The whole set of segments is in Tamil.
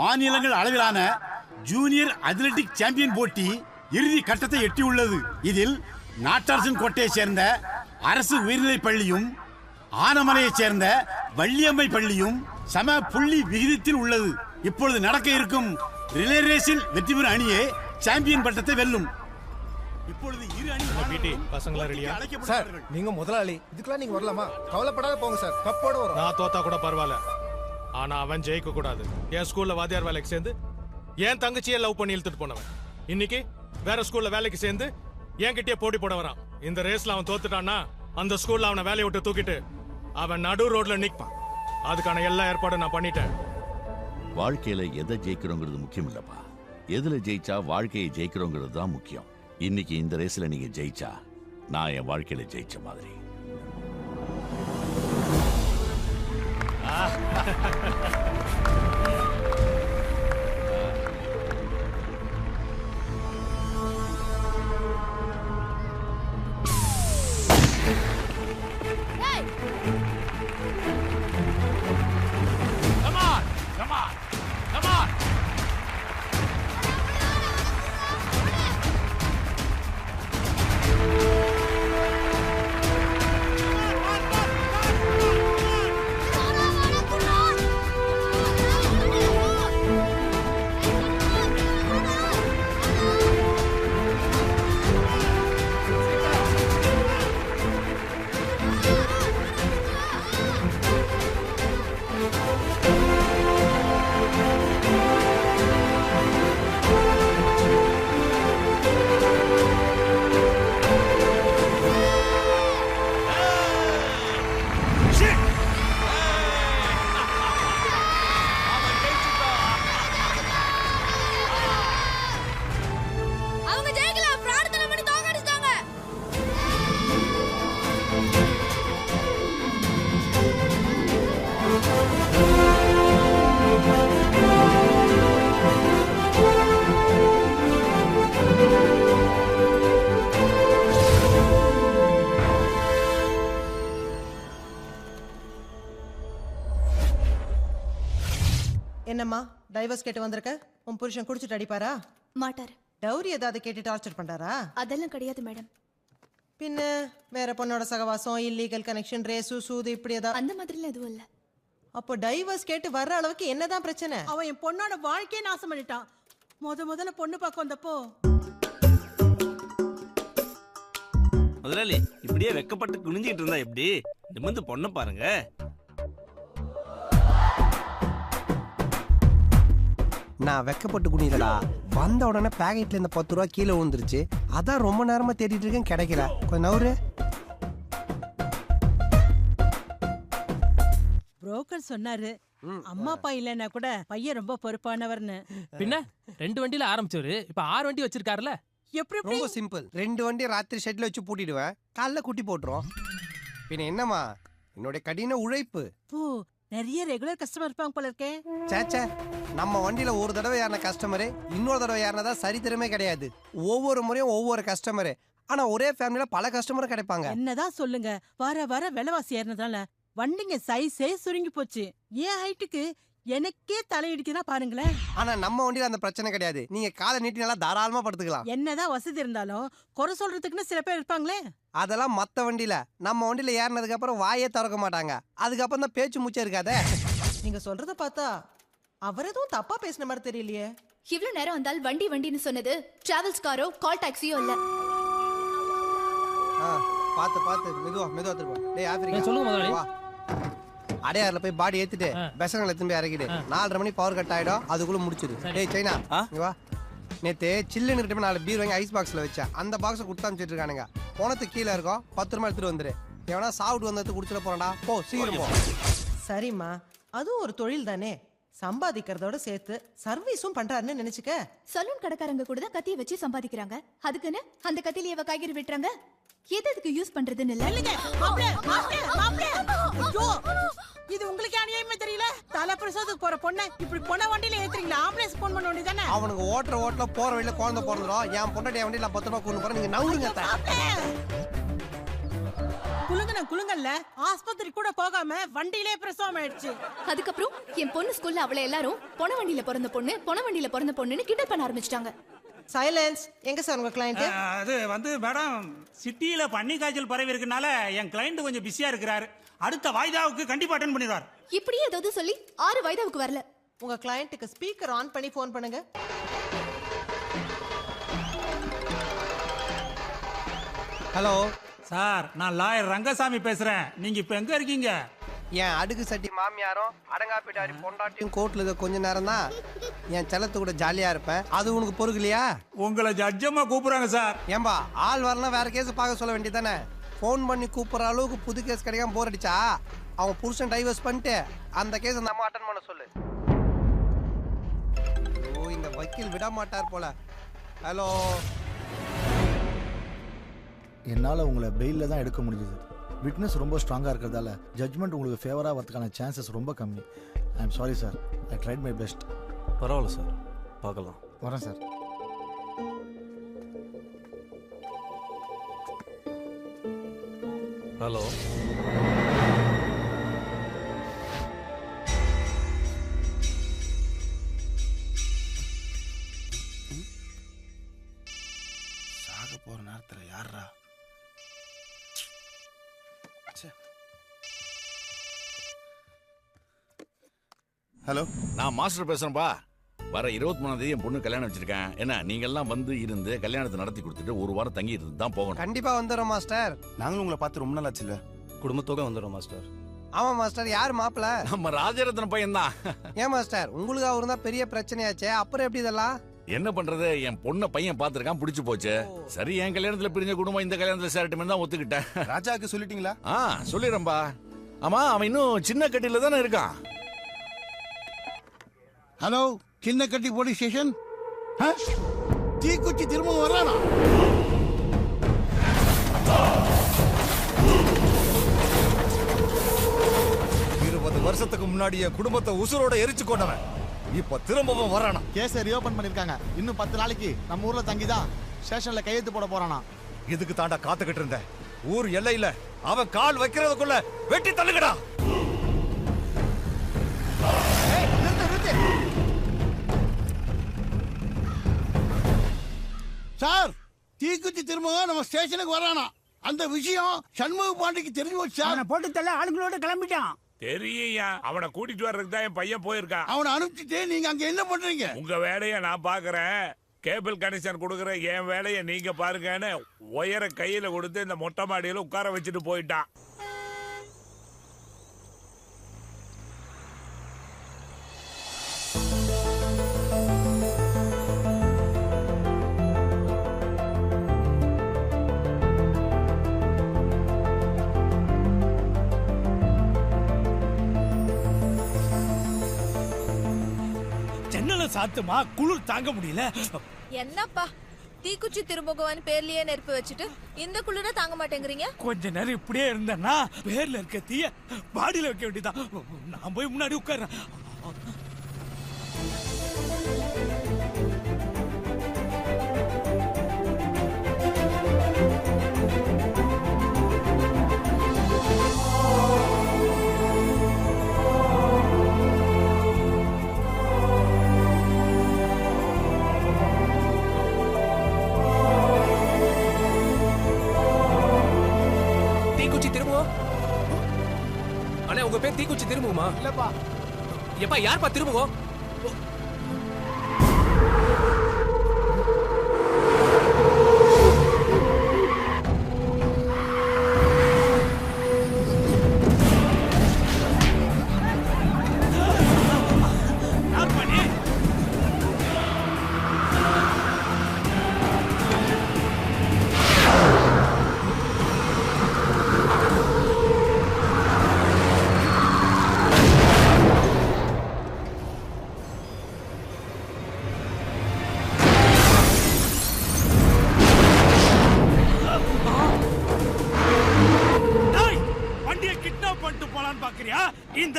மாநிலங்கள் அளவிலான ஜூனியர் அத்லெட்டிக் சாம்பியன் போட்டி இறுதி கட்டத்தை எட்டியுள்ளது. இதில் நாட்டரசன் கோட்டையை சேர்ந்த அரசு உயர்நிலைப் பள்ளியும் ஆனமலையை சேர்ந்த வள்ளியம்மை பள்ளியும் சம புள்ளி விகிதத்தில் உள்ளது. இப்பொழுது நடக்க இருக்கும் ரிலே ரேஸில் வெற்றி பெறும் அணியே சாம்பியன் பட்டத்தை வெல்லும். இப்பொழுது இரு அணி பசங்களா ரெடியா? சார் நீங்க முதலாளி, இதுக்கெல்லாம் நீங்க வரலாமா? கவலைப்படாத போங்க சார், கப்போட வரும். நான் தோத்தா கூட பரவாயில்ல, ஆனா அவன் ஜெயிக்க கூடாது. என் ஸ்கூல்ல வாத்தியார் வேலைக்கு சேர்ந்து என் தங்கச்சியை லவ் பண்ணி இழுத்துட்டு போனவன் இன்னைக்கு வேற ஸ்கூல்ல வேலைக்கு சேர்ந்து என்கிட்டயே போட்டி போட வரான். இந்த ரேஸ்ல அவன் தோத்துட்டான்னா அந்த ஸ்கூல்ல அவனை வேலையை விட்டு தூக்கிட்டு அவன் நடு ரோட்ல நிற்பான். அதுக்கான எல்லா ஏற்பாடும் நான் பண்ணிட்டேன். வாழ்க்கையில எதை ஜெயிக்கிறோங்கிறது முக்கியம் இல்லப்பா, எதுல ஜெயிச்சா வாழ்க்கையை ஜெயிக்கிறோங்கிறது தான் முக்கியம். இன்னைக்கு இந்த ரேஸ்ல நீங்க ஜெயிச்சா நான் என் வாழ்க்கையில ஜெயிச்ச மாதிரி. என்னம்மா டைவர்ஸ் கேட்டு வந்திருக்க? உன் புருஷன் குடிச்சிட்டு அடிப்பாரா? மாட்டார். டவுரி ஏதாவது கேட்டு டார்ச்சர் பண்றாரா? அதெல்லாம் கிடையாது மேடம். பின்ன வேற பொண்ணோட சகவாசம், இல்லீகல் கனெக்ஷன், ரேசு சூது இப்படி ஏதாவது? அந்த மாதிரிலாம் எதுவும் இல்ல. அப்போ டைவர்ஸ் கேட்டு வர்ற அளவுக்கு என்னதான் பிரச்சனை? அவன் என் பொண்ணோட வாழ்க்கையை நாசம் பண்ணிட்டான். முதல்ல பொண்ணு பார்க்க வந்தப்போ முதலாளி இப்படியே வெக்கப்பட்டு குனிஞ்சிட்டு இருந்தா எப்படி? நிமிர்ந்து பொண்ணை பாருங்க. நான் வெக்கப்பட்டு குனிதடா. வந்த உடனே பேக்கெட்ல இந்த 10 ரூபா கீழே விழுந்துருச்சு. அதான் ரொம்ப நேரமா தேடிட்டு இருக்கேன், கிடைக்கல. கொஞ்சம் நவுரு. புரோக்கர் சொன்னாரு அம்மா அப்பா இல்லைன்னா கூட பையன் ரொம்ப பொறுப்பானவர்னு. பின்ன 2 வண்டியில ஆரம்பிச்சவரு இப்ப 6 வண்டி வச்சிருக்காருல. எப்படி ரொம்ப சிம்பிள். 2 வண்டி ராத்திரி ஷெட்ல வச்சு பூட்டிடுவேன், காலைல குட்டி போட்டுரும். பின்ன என்னம்மா, என்னுடைய கடின உழைப்பு. நிறைய ரெகுலர் கஸ்டமர் இருப்பாங்க போல இருக்கே. சேச்சே, நம்ம வண்டியில ஒரு தடவை ஏறின கஸ்டமரு இன்னொரு தடவை ஏறினதா சரித்திரமே கிடையாது. ஒவ்வொரு முறையும் ஒவ்வொரு கஸ்டமரு. ஆனா ஒரே ஃபேமிலியில பல கஸ்டமரும் கிடைப்பாங்க. என்னதான் சொல்லுங்க, வர விலைவாசி ஏறினதால வண்டிங்க சைஸே சுருங்கி போச்சு. ஏன் ஹைட்டுக்கு எனக்கே தலையிடிக்குதா பாருங்களேன். ஆனா நம்ம வண்டியில அந்த பிரச்சனை கிடையாது. நீங்க காலை நீட்டி நல்லா தாராளமா படுத்துக்கலாம். என்னதான் வசதி இருந்தாலும் குறை சொல்றதுக்குன்னு சில பேர் இருப்பாங்களே. அதெல்லாம் மத்த வண்டியில. நம்ம வண்டியில ஏறினதுக்கு அப்புறம் வாயே திறக்க மாட்டாங்க. அதுக்கப்புறம் தான் பேச்சு மூச்சே இருக்காதே. நீங்க சொல்றத பார்த்தா அவர் எதுவும் தப்பா பேசின மாதிரி தெரியலையே. இவ்வளவு நேரம் வந்தால் வண்டின்னு சொன்னது டிராவல்ஸ் காரோ கால் டாக்ஸியோ இல்ல. பாத்து மெதுவா திரும்ப. டேய் ஆப்பிரிக்கா சொல்லுங்க முதலாளி. வா. அடையாறுல போய் பாடி ஏத்திட்டு பெசங்களை திரும்பி இறக்கிடு. 4:30 மணி பவர் கட் ஆயிடும், அதுக்குள்ள முடிச்சிடு. டேய் சைனா இங்க வா. நேத்து சில்லுன்னு கிட்ட 4 பீர் வாங்கி ஐஸ் பாக்ஸ்ல வச்சேன். அந்த பாக்ஸை கொடுத்து அனுப்பிச்சிட்டு இருக்கானுங்க. போனத்துக்கு கீழே இருக்கும், 10 ரூபாய் எடுத்துட்டு வந்துரு. எவனா சாப்பிட்டு வந்தது குடிச்சிட போறடா. போ சீக்கிரம் போ. சரிம்மா, அதுவும் ஒரு தொழில் தானே. சம்பாதிக்கிறதோட சேர்த்து சர்வீஸும் பண்றாருன்னு நினைச்சுக்க. சலூன் கடைக்காரங்க கூட தான் கத்தியை வச்சு சம்பாதிக்கிறாங்க. அதுக்குன்னு அந்த கத்தியில காய்கறி வெட்டுறாங்க. எதுக்கு யூஸ் பண்றதுன்னு இல்ல. இது உங்களுக்கு அநியாயமே தெரியல. தலை பிரசவத்துக்கு போற பொண்ணை இப்படி பொண்ண வண்டியில ஏத்துறீங்களா? ஆம்புலன்ஸ் போன் பண்ண வேண்டியதானே. அவனுக்கு ஓட்டுல போற வழியில குழந்தை பிறந்துடும். என் பொண்டாட்டி வண்டியில 10 ரூபாய் கொண்டு போறேன். நீங்க நவுருங்க. குலுங்கல்ல ஆஸ்பத்திரி கூட போகாம வண்டியிலே பிரசவம் ஆயிடுச்சு. அதுக்கப்புறம் என் பொண்ணு ஸ்கூல்ல அவளை எல்லாரும் பொன வண்டியில பிறந்த பொண்ணுன்னு கிண்டல் பண்ண ஆரம்பிச்சிட்டாங்க. சைலன்ஸ். எங்க சார் உங்க கிளையண்ட்? அது வந்து மேடம் சிட்டியில பன்னி காய்ச்சல் பரவி இருக்கனால என் கிளையண்ட் கொஞ்சம் பிஸியா இருக்கிறாரு. அடுத்த வாய்தாவுக்கு கண்டிப்பா அட்டெண்ட் பண்ணிடுவார். இப்படியே ஏதாவது சொல்லி 6 வாய்தாவுக்கு வரல. உங்க கிளையண்ட்டுக்கு ஸ்பீக்கர் ஆன் பண்ணி ஃபோன் பண்ணுங்க. ஹலோ சார், நான் லாயர் ரங்கசாமி பேசுறேன். நீங்க இப்ப எங்க இருக்கீங்க? என் அடுக்கு சட்டி மாமியாரும் அடங்காப்பிட்டாரி பொண்டாட்டியும் கோர்ட்ல இருக்க கொஞ்ச நேரம் தான் என் செல்லத்து கூட ஜாலியா இருப்பேன். அது உனக்கு பொறுக்கலையா? உங்களை ஜட்ஜமா கூப்பிடுறாங்க சார். ஏம்பா ஆள் வரலாம் வேற கேஸ் பார்க்க சொல்ல வேண்டியதானே? ஃபோன் பண்ணி கூப்பிடுற அளவுக்கு புது கேஸ் கிடைக்காம போர் அடிச்சா அவன் புருஷன் டைவர்ஸ் பண்ணிட்டு அந்த கேஸ் அந்த அம்மா அட்டன் பண்ண சொல்லு. ஓ இந்த வக்கீல் விட மாட்டார் போல. ஹலோ, என்னால் உங்களை பெயிலில் தான் எடுக்க முடிஞ்சுது. விட்னஸ் ரொம்ப ஸ்ட்ராங்காக இருக்கிறதால ஜட்ஜ்மெண்ட் உங்களுக்கு ஃபேவராக வரதுக்கான சான்சஸ் ரொம்ப கம்மி. I am sorry sir, I tried my best. பரவாயில்ல சார், பார்க்கலாம். வரேன் சார். ஹலோ, சாக போற நேரத்துல யாரா? ஹலோ, நான் மாஸ்டர் பேசுறேன்பா. வர 23ஆம் தேதி என் பொண்ணு கல்யாணம் வச்சிருக்கேன். என்ன நீங்க எல்லாம் வந்து இருந்து கல்யாணத்தை நடத்தி கொடுத்துட்டு ஒரு வாரம் தங்கி இருந்து தான் போகணும். கண்டிப்பா வந்துடுறோம் மாஸ்டர். நாங்களும் உங்களை பார்த்து ரொம்ப நாள் ஆச்சுல்ல. குடும்பத்தோட வந்துடும் மாஸ்டர். ஆமா மாஸ்டர். யார் மாப்பிள்ள? நம்ம ராஜரத்ன பையன் தான். ஏன் மாஸ்டர், உங்களுக்கு அவரு தான் பெரிய பிரச்சனையாச்சே, அப்புறம் எப்படி இதெல்லாம்? என்ன பண்றது, என் பொண்ண பையன் பாத்துருக்கான், பிடிச்சு போச்சு. சரி, என் கல்யாணத்துல பிரிஞ்ச குடும்பம் இந்த கல்யாணத்துல சேரட்டுமே தான் ஒத்துக்கிட்டேன். ராஜாவுக்கு சொல்லிட்டீங்களா? சொல்லிடுறேன்பா. ஆமா, அவன் இன்னும் சின்ன கட்டில தானே இருக்கான். ஹலோ, சின்ன கட்டி போலீஸ் ஸ்டேஷன். தீக்குச்சி திரும்ப வர்றானா? 20 வருஷத்துக்கு முன்னாடி என் குடும்பத்தை உசுரோட எரிச்சு கொண்டவன் இப்ப திரும்பவும் வரானா? கேஸை ரீஓபன் பண்ணிருக்காங்க. இன்னும் 10 நாளைக்கு நம்ம ஊர்ல தங்கிதான் ஸ்டேஷன்ல கையெழுத்து போட போறானா. இதுக்கு தாண்டா காத்துக்கிட்டு இருந்தேன். ஊர் எல்லையில அவன் கால் வைக்கிறதுக்குள்ள வெட்டி தள்ளுங்கடா. சார், தீக்குச்சி திரும்ப நம்ம ஸ்டேஷனுக்கு வரானா. அந்த விஷயம் சண்முக பாண்டிக்கு தெரிஞ்சு போச்சு சார். போட்டு தள்ள ஆளுங்களோட கிளம்பிட்டான். தெரியா, அவனை கூட்டிட்டு வர்றதுக்கு தான் என் பையன் போயிருக்கான். அவனை அனுப்பிச்சிட்டு நீங்க அங்க என்ன பண்றீங்க? உங்க வேலையை நான் பாக்குறேன். கேபிள் கனெக்ஷன் கொடுக்குற என் வேலையை நீங்க பாருங்கன்னு ஒயரை கையில கொடுத்து இந்த மொட்டை மாடியில உட்கார வச்சுட்டு போயிட்டான். சாத்துமா, குளிர் தாங்க முடியல. என்னப்பா தீக்குச்சி திருமுகவான் பேர்லயே நெருப்பு வச்சுட்டு இந்த குளிர தாங்க மாட்டேங்கிறீங்க? கொஞ்ச நேரம் இப்படியே இருந்தேன்னா பேர்ல இருக்க தீய பாடியில வைக்க வேண்டியதான். நான் போய் முன்னாடி உட்கார்றேன். உங்க பேர் தீக்குச்சி திரும்புமா? இல்லப்பா. எப்பா யார்ப்பா திரும்புவோம்?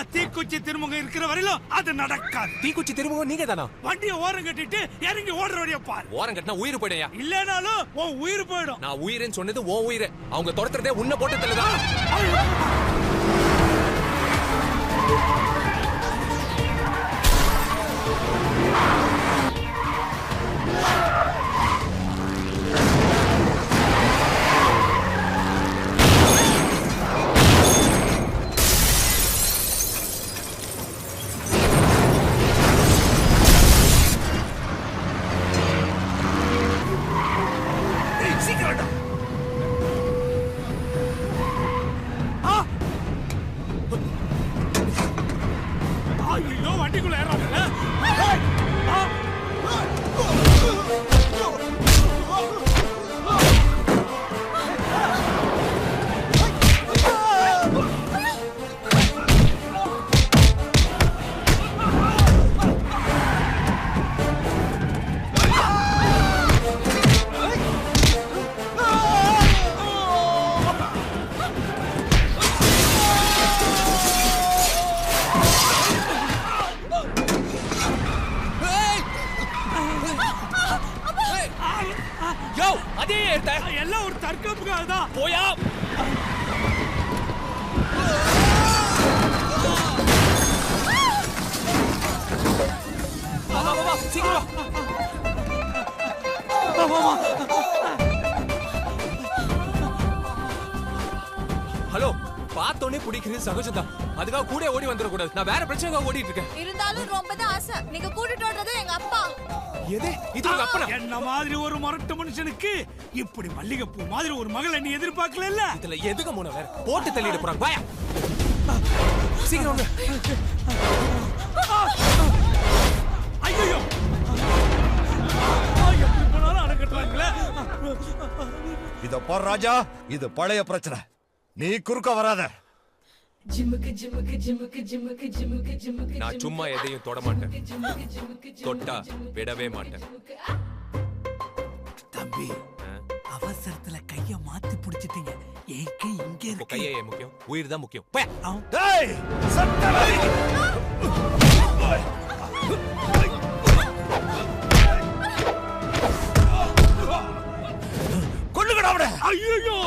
இந்த தீக்குச்சி திருமுகம் இருக்கிற வரையிலும் அது நடக்காது. தீக்குச்சி திருமுகம் நீங்க தானா? வண்டியை ஓரம் கட்டிட்டு இறங்கி ஓடுற வழியை பாரு. ஓரம் கட்டினா உயிர் போயிடையா? இல்லனாலும் உன் உயிர் போயிடும். நான் உயிர்னு சொன்னது உன் உயிர். அவங்க துரத்துறதே உன்னை போட்டு தள்ளுதான். ஐயோ வண்டிக்குள்ள ஏறாங்கல்ல. எல்லாம் ஒரு தற்காப்புக்காக தான். போயா சீக்கிரம். ஹலோ, பார்த்தோன்னே பிடிக்கிறது சகஜம்தான். அதுக்காக கூட ஓடி வந்துடக்கூடாது. நான் வேற பிரச்சனைக்காக ஓடிட்டு இருக்கேன். இருந்தாலும் ரொம்ப தான் ஆசை. நீங்க கூட்டிட்டு வர்றது எங்க அப்பா. எது இது உங்க அப்பனா? என்ன மாதிரி ஒரு முரட்டு மனுஷனுக்கு இப்படி மல்லிகைப்பூ மாதிரி ஒரு மகளை நீ எதிர்பார்க்கல. இதுல எதுக்கு மூணு வேற போட்டு தள்ளிட போறாங்க. வாயா சீக்கிரம் வாங்க. ஐயோ எப்படி போனாலும் அடக்கட்டுறாங்களே. இத பார் ராஜா, இது பழைய பிரச்சனை. நீ குறுக்க வராத. நான் சும்மா எதையும் தொட மாட்டேன். தொட்டா விடவே மாட்டேன். தம்பி, அவசரத்துல கைய மாத்தி புடிச்சிட்டீங்க. என் கை இங்க இருக்கு. கையே முக்கியம், உயிர் தான் முக்கியம். டேய் சட்டை கொல்லுங்கடா அவனை. ஐயோ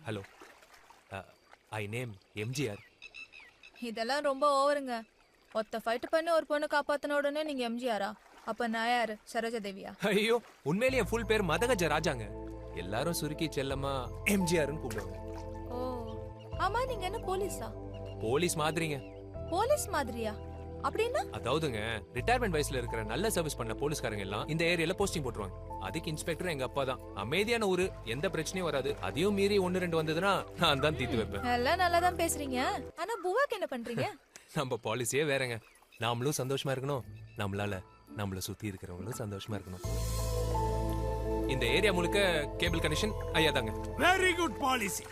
ஹலோ, ஐ நேம் எம்ஜிஆர். இதெல்லாம் ரொம்ப ஓவருங்க. ஒத்த ஃபைட் பண்ணி ஒரு பொண்ணு காப்பாத்தின உடனே நீங்க எம்ஜிஆரா? அப்ப நான் யாரு? சரோஜா தேவியா? ஐயோ, உண்மையிலேயே ஃபுல் பேர் மதகஜ ராஜாங்க. எல்லாரும் சுருக்கி செல்லமா எம்ஜிஆர்னு கூப்பிடுவாங்க. ஓ, ஆமா. நீங்க என்ன போலீஸா? போலீஸ் மாதிரிங்க. போலீஸ் மாதிரியா? அப்படின்னா? அதாவதுங்க, ரிட்டையர்மெண்ட் வயசுல இருக்கிற நல்ல சர்வீஸ் பண்ண போலீஸ்காரங்க எல்லாம் இந்த ஏரியால போஸ்டிங் போட்டுருவாங்க. அதுக்கு இன்ஸ்பெக்டர் எங்க அப்பா தான். அமைதியான ஊரு, எந்த பிரச்சனையும் வராது. அதையும் மீறி 1-2 வந்ததுன்னா நான் தான் தீர்த்து வைப்பேன். எல்லாம் நல்லா தான் பேசுறீங்க. ஆனா புவாக்கு என்ன பண்றீங்க? நம்ம பாலிசியே வேறங்க. நாமளும் சந்தோஷமா இருக்கணும், நம்மளால நம்மள சுத்தி இருக்கிறவங்களும் சந்தோஷமா இருக்கணும். இந்த ஏரியா முழுக்க கேபிள் கனெக்ஷன் ஐயா தாங்க. Very good policy.